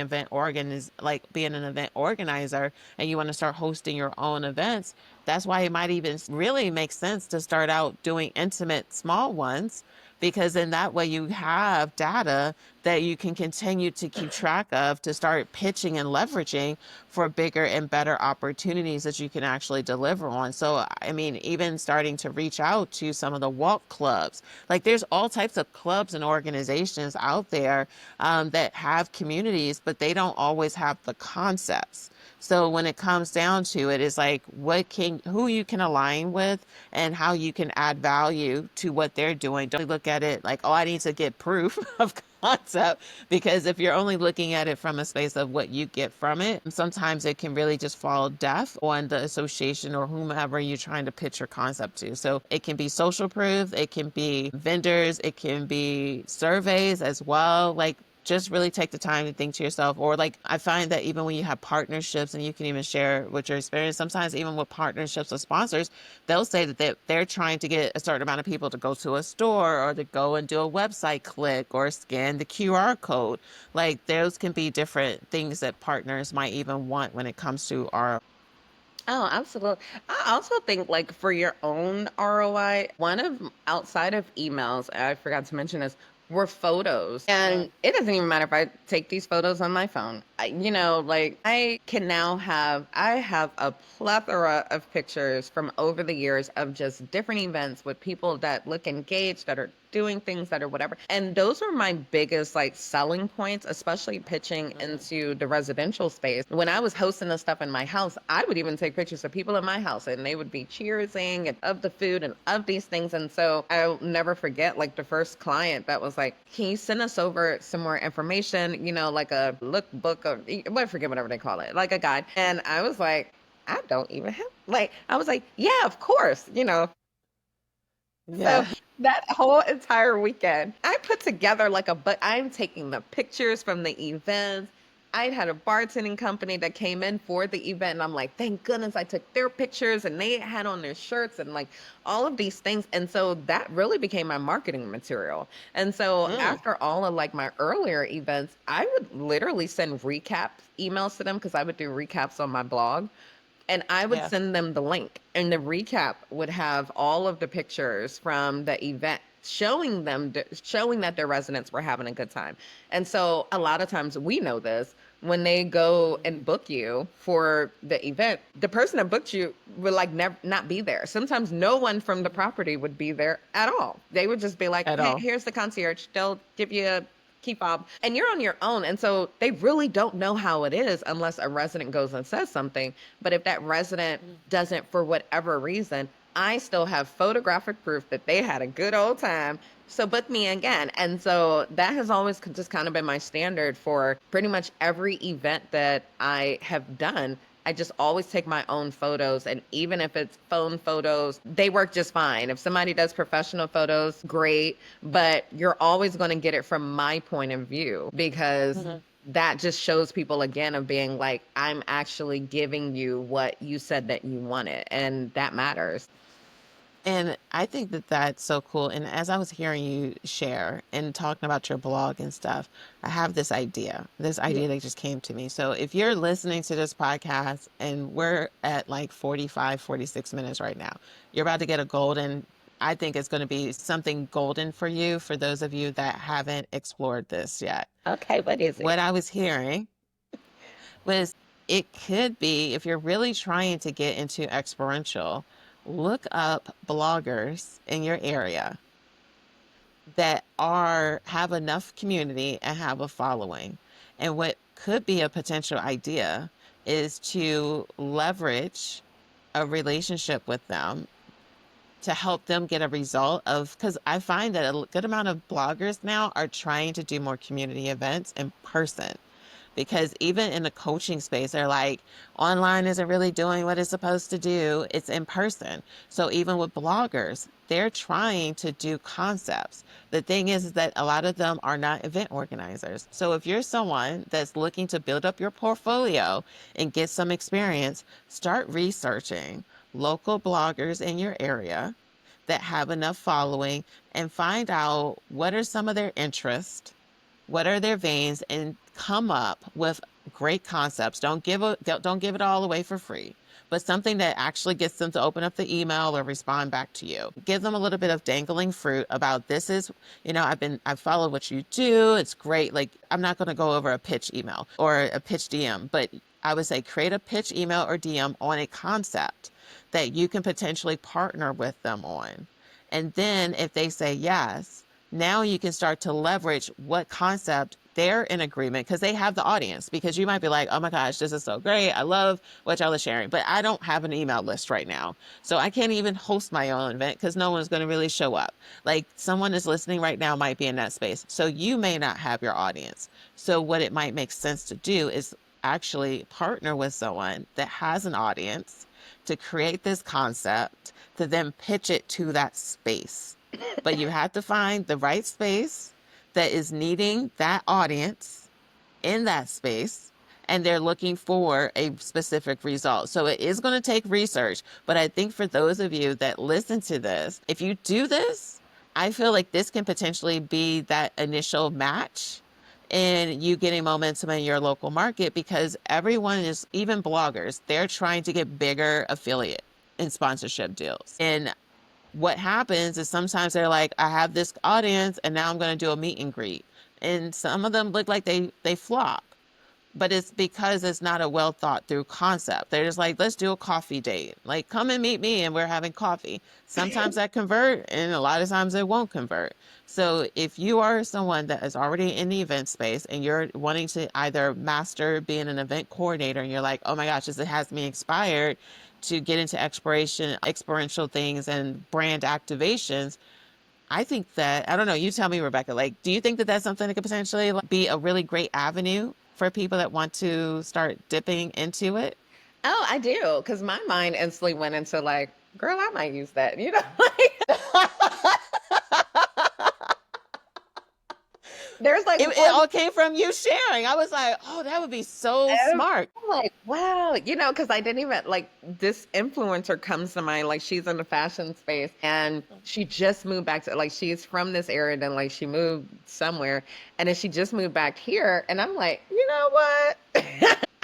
like being an event organizer, and you want to start hosting your own events. That's why it might even really make sense to start out doing intimate small ones, because in that way you have data that you can continue to keep track of to start pitching and leveraging for bigger and better opportunities that you can actually deliver on. So, I mean, even starting to reach out to some of the walk clubs, like there's all types of clubs and organizations out there that have communities, but they don't always have the concepts. So when it comes down to it, it's like who you can align with and how you can add value to what they're doing. Don't look at it like, oh, I need to get proof of concept, because if you're only looking at it from a space of what you get from it, sometimes it can really just fall deaf on the association or whomever you're trying to pitch your concept to. So it can be social proof, it can be vendors, it can be surveys as well. Like just really take the time to think to yourself. Or like I find that even when you have partnerships, and you can even share what your experience, sometimes even with partnerships with sponsors, they'll say that they're trying to get a certain amount of people to go to a store, or to go and do a website click, or scan the QR code. Like those can be different things that partners might even want when it comes to our. Oh, absolutely. I also think like for your own ROI, one of outside of emails, I forgot to mention this, were photos. Yeah. And it doesn't even matter if I take these photos on my phone. You know, like I can now I have a plethora of pictures from over the years of just different events with people that look engaged, that are doing things that are whatever. And those were my biggest like selling points, especially pitching into the residential space. When I was hosting the stuff in my house, I would even take pictures of people in my house and they would be cheersing and of the food and of these things. And so I'll never forget like the first client that was like, can you send us over some more information, like a lookbook or I forget whatever they call it, like a guide. And I was like, I don't even have I was like, yeah, of course. So Yeah. that whole entire weekend, I put together but I'm taking the pictures from the events. I had a bartending company that came in for the event, and I'm like, thank goodness I took their pictures and they had on their shirts and like all of these things. And so that really became my marketing material. And so Mm. after all of like my earlier events, I would literally send recap emails to them because I would do recaps on my blog. And I would Yeah. send them the link, and the recap would have all of the pictures from the event showing that their residents were having a good time. And so a lot of times we know this when they go and book you for the event, the person that booked you would like never not be there. Sometimes no one from the property would be there at all. They would just be like, At hey, all. here's the concierge. They'll give you a key fob and you're on your own. And so they really don't know how it is unless a resident goes and says something. But if that resident doesn't, for whatever reason, I still have photographic proof that they had a good old time. So book me again. And so that has always just kind of been my standard for pretty much every event that I have done. I just always take my own photos. And even if it's phone photos, they work just fine. If somebody does professional photos, great. But you're always going to get it from my point of view because that just shows people again of being like, I'm actually giving you what you said that you wanted. And that matters. And I think that that's so cool. And as I was hearing you share and talking about your blog and stuff, I have this idea that just came to me. So if you're listening to this podcast and we're at like 45, 46 minutes right now, you're about to get a golden, I think it's going to be something golden for you, for those of you that haven't explored this yet. Okay, what is it? What I was hearing was it could be, if you're really trying to get into experiential, look up bloggers in your area that have enough community and have a following. And what could be a potential idea is to leverage a relationship with them to help them get a result of, because I find that a good amount of bloggers now are trying to do more community events in person. Because even in the coaching space, they're like, online isn't really doing what it's supposed to do. It's in person. So even with bloggers, they're trying to do concepts. The thing is that a lot of them are not event organizers. So if you're someone that's looking to build up your portfolio and get some experience, start researching local bloggers in your area that have enough following and find out what are some of their interests, what are their veins, and come up with great concepts. Don't give it all away for free, but something that actually gets them to open up the email or respond back to you. Give them a little bit of dangling fruit about, this is, I've followed what you do. It's great. Like, I'm not going to go over a pitch email or a pitch DM, but I would say create a pitch email or DM on a concept that you can potentially partner with them on. And then if they say yes, now you can start to leverage what concept they're in agreement, because they have the audience. Because you might be like, oh my gosh, this is so great. I love what y'all are sharing, but I don't have an email list right now. So I can't even host my own event because no one's going to really show up. Like, someone is listening right now might be in that space. So you may not have your audience. So what it might make sense to do is actually partner with someone that has an audience to create this concept, to then pitch it to that space. But you have to find the right space that is needing that audience in that space, and they're looking for a specific result. So it is going to take research, but I think for those of you that listen to this, if you do this, I feel like this can potentially be that initial match in you getting momentum in your local market, because everyone is, even bloggers, they're trying to get bigger affiliate and sponsorship deals. And what happens is sometimes they're like, I have this audience and now I'm going to do a meet and greet. And some of them look like they flop. but it's because it's not a well thought through concept. They're just like, let's do a coffee date. Like, come and meet me and we're having coffee. Sometimes that convert and a lot of times it won't convert. So if you are someone that is already in the event space and you're wanting to either master being an event coordinator and you're like, oh my gosh, this has me inspired to get into experiential things and brand activations, I think that, I don't know, you tell me, Rebecca, like, do you think that that's something that could potentially like, be a really great avenue for people that want to start dipping into it? Oh, I do, because my mind instantly went into like, girl, I might use that, there's like It one all came from you sharing. I was like, oh, that would be so I'm smart. like, wow, because I didn't even like this influencer comes to mind. Like, she's in the fashion space and she just moved back to, like, she's from this area, then like she moved somewhere and then she just moved back here. And I'm like, you know what?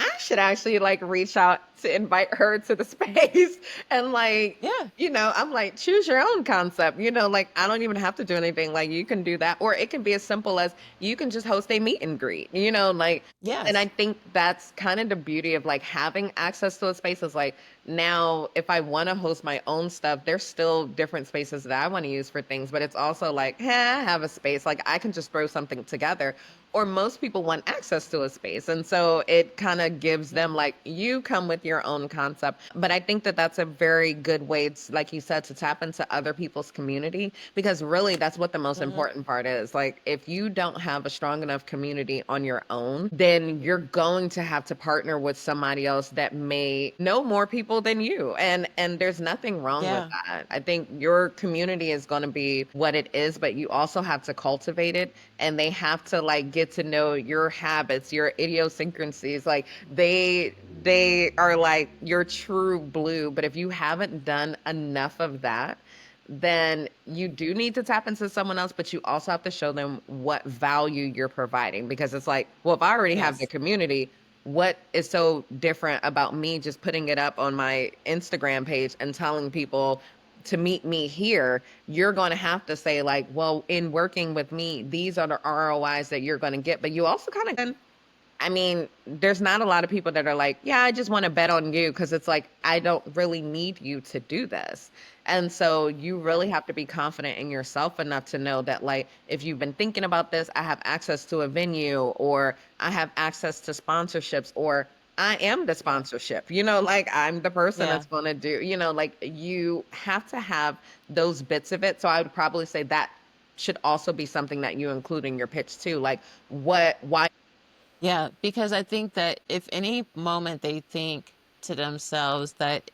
I should actually like reach out to invite her to the space and like, Yeah. I'm like, choose your own concept. Like, I don't even have to do anything. Like, you can do that, or it can be as simple as you can just host a meet and greet. Like, and I Yes. think that's kind of the beauty of like having access to a space is like, now if I want to host my own stuff, there's still different spaces that I want to use for things, but it's also like, I have a space, like I can just throw something together. Or most people want access to a space. And so it kind of gives Yeah. them like, you come with your own concept. But I think that that's a very good way to, like you said, to tap into other people's community, because really that's what the most Hmm. important part is. Like, if you don't have a strong enough community on your own, then you're going to have to partner with somebody else that may know more people than you. And there's nothing wrong with Yeah. that. I think your community is going to be what it is, but you also have to cultivate it, and they have to like get to know your habits, your idiosyncrasies. Like, they are like your true blue, but if you haven't done enough of that, then you do need to tap into someone else, but you also have to show them what value you're providing, because it's like, well, if I already have the Yes. community, what is so different about me just putting it up on my Instagram page and telling people to meet me here? You're going to have to say like, well, in working with me, these are the ROIs that you're going to get. But you also kind of, I mean, there's not a lot of people that are like, yeah, I just want to bet on you, because it's like, I don't really need you to do this. And so you Yeah. really have to be confident in yourself enough to know that, like, if you've been thinking about this, I have access to a venue, or I have access to sponsorships, or I am the Yeah. sponsorship, like I'm the person Yeah. that's going to do, like you have to have those bits of it. So I would probably say that should also be something that you include in your pitch too. Like, why? Yeah, because I think that if any moment they think to themselves that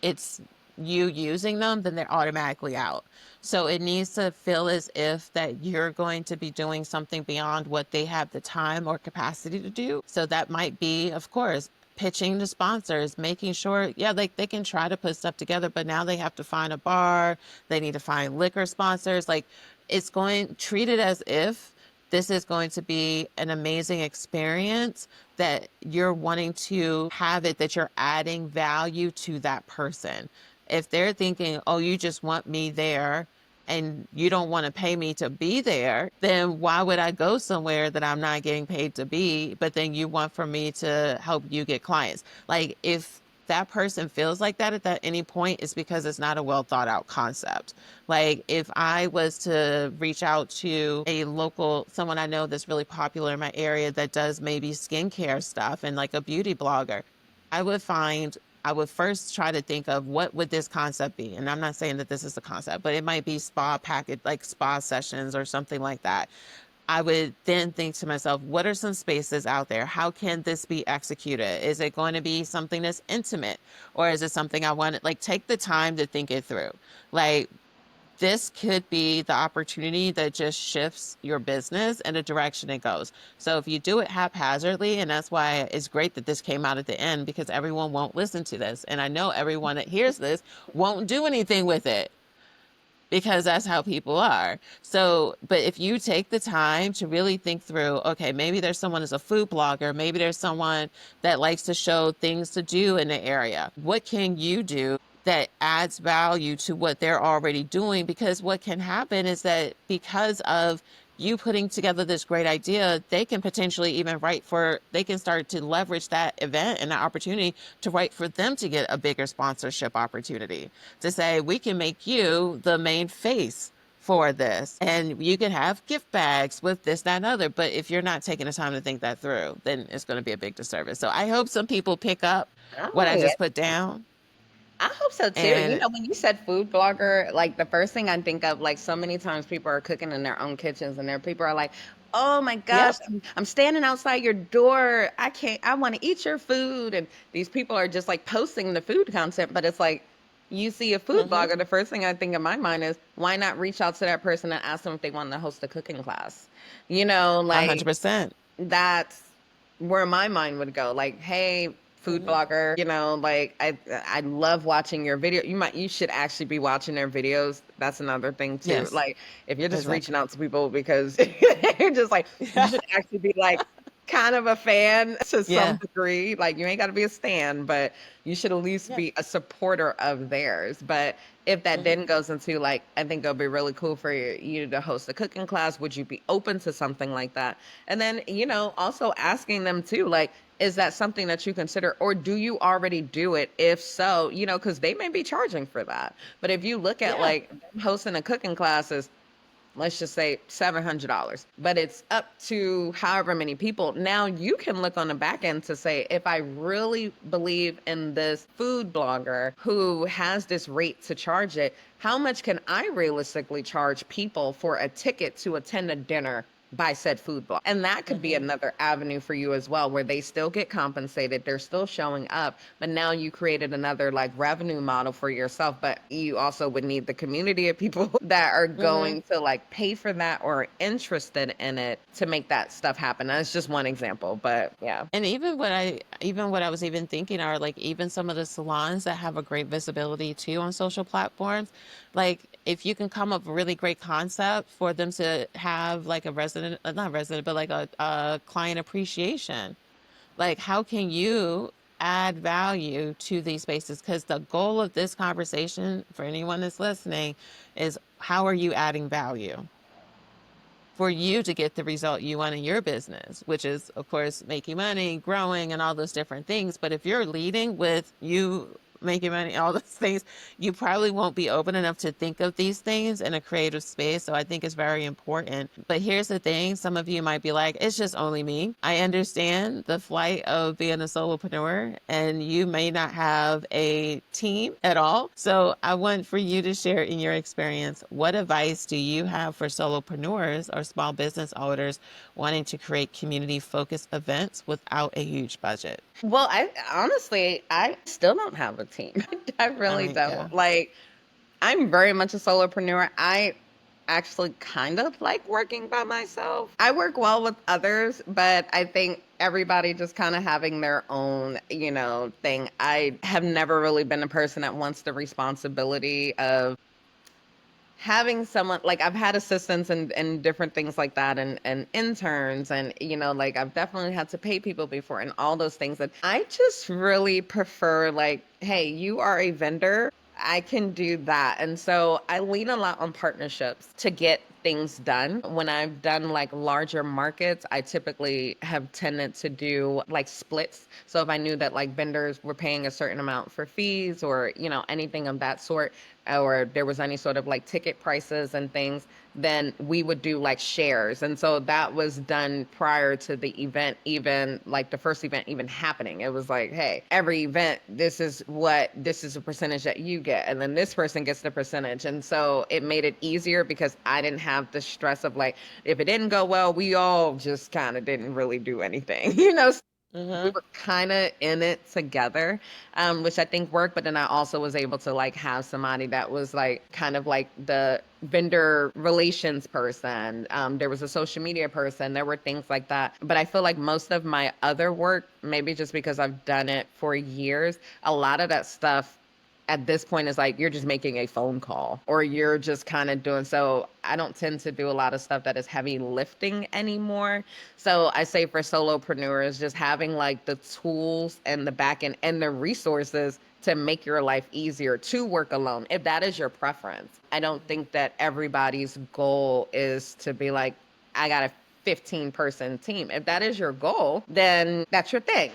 it's you using them, then they're automatically out. So it needs to feel as if that you're going to be doing something beyond what they have the time or capacity to do. So that might be, of course, pitching to sponsors, making sure, yeah, like they can try to put stuff together, but now they have to find a bar, they need to find liquor sponsors. Like, it's going, treat it as if this is going to be an amazing experience, that you're wanting to have it, that you're adding value to that person. If they're thinking, oh, you just want me there and you don't want to pay me to be there, then why would I go somewhere that I'm not getting paid to be, but then you want for me to help you get clients? Like, if that person feels like that at that any point, it's because it's not a well thought out concept. Like, if I was to reach out to a local, someone I know that's really popular in my area that does maybe skincare stuff and like a beauty blogger, I would find, I would first try to think of what would this concept be. And I'm not saying that this is the concept, but it might be spa packet, like spa sessions or something like that. I would then think to myself, what are some spaces out there? How can this be executed? Is it going to be something that's intimate, or is it something I want to like take the time to think it through? Like, this could be the opportunity that just shifts your business in a direction it goes. So if you do it haphazardly, and that's why it's great that this came out at the end, because everyone won't listen to this. And I know everyone that hears this won't do anything with it, because that's how people are. So, but if you take the time to really think through, okay, maybe there's someone as a food blogger, maybe there's someone that likes to show things to do in the area. What can you do that adds value to what they're already doing? Because what can happen is that because of you putting together this great idea, they can potentially even they can start to leverage that event and that opportunity to write for them to get a bigger sponsorship opportunity, to say, we can make you the main face for this. And you can have gift bags with this, that, and other. But if you're not taking the time to think that through, then it's going to be a big disservice. So I hope some people pick up what Oh I yeah. just put down. I hope so too. You And know, when you said food blogger, like the first thing I think of, like so many times people are cooking in their own kitchens and there people are like, oh my gosh, yep. I'm standing outside your door. I can't, I want to eat your food. And these people are just like posting the food content, but it's like, you see a food Mm-hmm. blogger, the first thing I think in my mind is why not reach out to that person and ask them if they want to host a cooking class? You know, like 100%. that's where my mind would go. Like, hey, food Mm-hmm. blogger, you know, like I love watching your video. You should actually be watching their videos. That's another thing too. Yes, Like if you're just reaching exactly. out to people because you're just like, you Yeah. should actually be like kind of a fan to some Yeah. degree. Like you ain't got to be a stan, but you should at least Yeah. be a supporter of theirs. But if that Mm-hmm. then goes into like, I think it'll be really cool for you to host a cooking class. Would you be open to something like that? And then, you know, also asking them too, like, is that something that you consider, or do you already do it? If so, you know, because they may be charging for that. But if you look at Yeah. like hosting a cooking class is, let's just say $700, but it's up to however many people. Now you can look on the back end to say, if I really believe in this food blogger who has this rate to charge it, how much can I realistically charge people for a ticket to attend a dinner by said food blog? And that could be Mm-hmm. another avenue for you as well, where they still get compensated, they're still showing up, but now you created another like revenue model for yourself. But you also would need the community of people that are Mm-hmm. going to like pay for that or interested in it to make that stuff happen. That's just one example, but yeah. And even what I was even thinking are like even some of the salons that have a great visibility too on social platforms. Like if you can come up with a really great concept for them to have like a resident, not resident, but like a client appreciation. Like how can you add value to these spaces? Because the goal of this conversation for anyone that's listening is how are you adding value for you to get the result you want in your business, which is, of course, making money, growing, and all those different things. But if you're leading with you making money, all those things, you probably won't be open enough to think of these things in a creative space. So I think it's very important. But here's the thing, some of you might be like, it's just only me. I understand the flight of being a solopreneur, and you may not have a team at all. So I want for you to share in your experience, what advice do you have for solopreneurs or small business owners wanting to create community focused events without a huge budget? Well, I honestly, I still don't have a team. I All really right. Yeah. don't. Like, I'm very much a solopreneur. I actually kind of like working by myself. I work well with others, but I think everybody just kind of having their own, you know, thing. I have never really been a person that wants the responsibility of having someone. Like I've had assistants and different things like that, and interns, and you know, like I've definitely had to pay people before and all those things. And I just really prefer like, hey, you are a vendor, I can do that. And so I lean a lot on partnerships to get things done. When I've done like larger markets, I typically have tended to do like splits. So if I knew that like vendors were paying a certain amount for fees or, you know, anything of that sort, or there was any sort of like ticket prices and things, then we would do like shares. And so that was done prior to the event, even like the first event even happening. It was like, hey, every event, this is a percentage that you get. And then this person gets the percentage. And so it made it easier because I didn't have the stress of like, if it didn't go well, we all just kind of didn't really do anything, you know? We Mm-hmm. were kind of in it together, which I think worked. But then I also was able to like have somebody that was like kind of like the vendor relations person. There was a social media person. There were things like that. But I feel like most of my other work, maybe just because I've done it for years, a lot of that stuff at this point is like you're just making a phone call or you're just kind of doing. So I don't tend to do a lot of stuff that is heavy lifting anymore. So I say for solopreneurs, just having like the tools and the back end and the resources to make your life easier to work alone, if that is your preference. I don't think that everybody's goal is to be like, I got a 15-person team. If that is your goal, then that's your thing.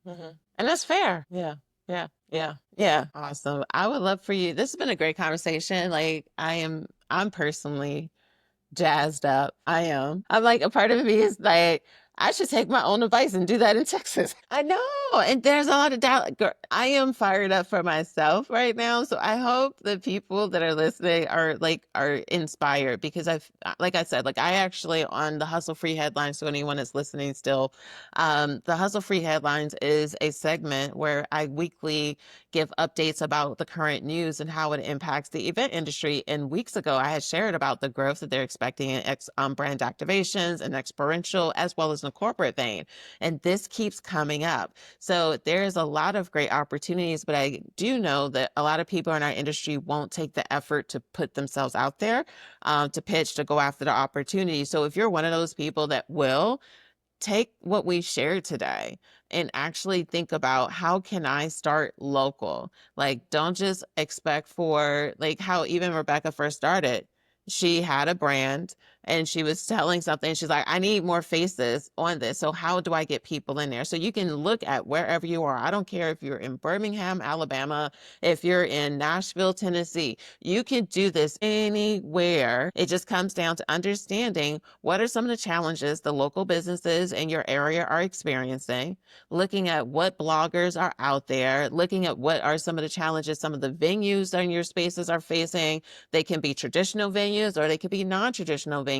And that's fair. Yeah. Yeah. Yeah. Yeah. Awesome. I would love for you. This has been a great conversation. Like I'm personally jazzed up. I am. I'm like, a part of me is like, I should take my own advice and do that in Texas. I know. And there's a lot of doubt. I am fired up for myself right now. So I hope the people that are listening are inspired, because like I said, like I actually on the Hustle Free Headlines. So anyone that's listening still, the Hustle Free Headlines is a segment where I weekly give updates about the current news and how it impacts the event industry. And weeks ago, I had shared about the growth that they're expecting in brand activations and experiential, as well as in the corporate vein. And this keeps coming up. So there's a lot of great opportunities, but I do know that a lot of people in our industry won't take the effort to put themselves out there, to pitch, to go after the opportunity. So if you're one of those people that will, take what we shared today and actually think about, how can I start local? Like, don't just expect for, like, how even Rebecca first started. She had a brand and she was selling something. She's like, I need more faces on this. So how do I get people in there? So you can look at wherever you are. I don't care if you're in Birmingham, Alabama, if you're in Nashville, Tennessee, you can do this anywhere. It just comes down to understanding what are some of the challenges the local businesses in your area are experiencing, looking at what bloggers are out there, looking at what are some of the challenges some of the venues in your spaces are facing. They can be traditional venues or they could be non-traditional venues.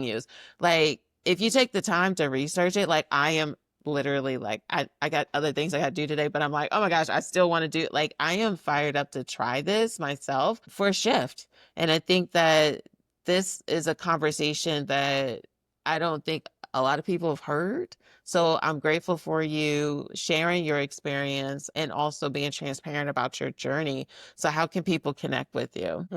Like, if you take the time to research it, like I am literally like, I got other things I got to do today, but I'm like, oh my gosh, I still want to do it. Like, I am fired up to try this myself for a shift. And I think that this is a conversation that I don't think a lot of people have heard. So I'm grateful for you sharing your experience and also being transparent about your journey. So how can people connect with you?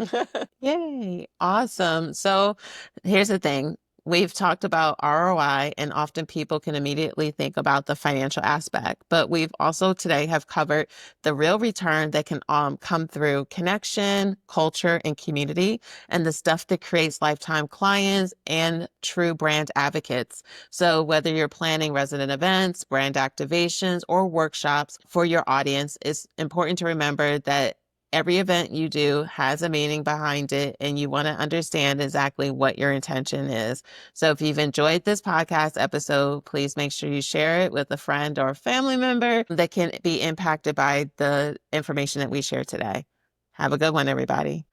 Yay. Awesome. So here's the thing. We've talked about ROI, and often people can immediately think about the financial aspect, but we've also today have covered the real return that can come through connection, culture, and community, and the stuff that creates lifetime clients and true brand advocates. So whether you're planning resident events, brand activations, or workshops for your audience, it's important to remember that every event you do has a meaning behind it, and you want to understand exactly what your intention is. So if you've enjoyed this podcast episode, please make sure you share it with a friend or a family member that can be impacted by the information that we shared today. Have a good one, everybody.